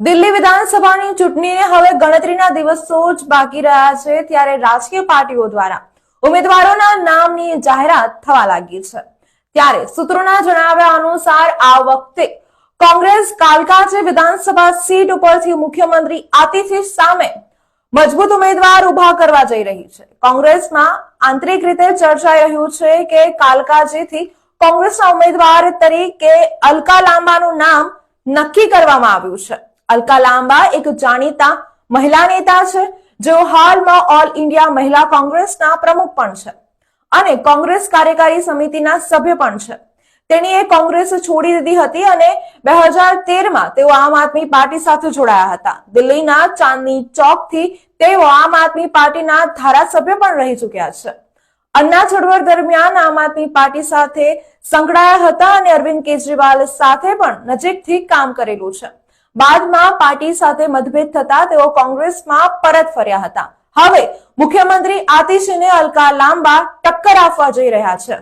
દિલ્હી વિધાનસભાની ચૂંટણીને હવે ગણતરીના દિવસો જ બાકી રહ્યા છે ત્યારે રાજકીય પાર્ટીઓ દ્વારા ઉમેદવારોના નામની જાહેરાત થવા લાગી છે। ત્યારે સૂત્રોના જણાવ્યા અનુસાર આ વખતે કોંગ્રેસ કાલકાજી વિધાનસભા સીટ ઉપરથી મુખ્યમંત્રી આતિશી સામે મજબૂત ઉમેદવાર ઉભા કરવા જઈ રહી છે। કોંગ્રેસમાં આંતરિક રીતે ચર્ચાઈ રહ્યું છે કે કાલકાજીથી કોંગ્રેસના ઉમેદવાર તરીકે અલકા લાંબાનું નામ નક્કી કરવામાં આવ્યું છે। અલકા લાંબા એક જાણીતા મહિલા નેતા છે જેઓ હાલમાં ઓલ ઇન્ડિયા મહિલા કોંગ્રેસના પ્રમુખ પણ છે અને કોંગ્રેસ કાર્યકારી સમિતિના સભ્ય પણ છે। તેણીએ કોંગ્રેસ છોડી દીધી હતી અને 2013માં તેઓ આમ આદમી પાર્ટી સાથે જોડાયા હતા। દિલ્હીના ચાંદની ચોકથી તેઓ આમ આદમી પાર્ટીના ધારાસભ્ય પણ રહી ચૂક્યા છે। અન્ના ચળવળ દરમિયાન આમ આદમી પાર્ટી સાથે સંકળાયા હતા અને અરવિંદ કેજરીવાલ સાથે પણ નજીકથી કામ કરેલું છે। બાદમાં પાર્ટી સાથે મતભેદ થતા તેઓ કોંગ્રેસમાં પરત ફર્યા હતા। હવે મુખ્યમંત્રી આતિશીને અલકા લાંબા ટક્કર આપવા જઈ રહ્યા છે।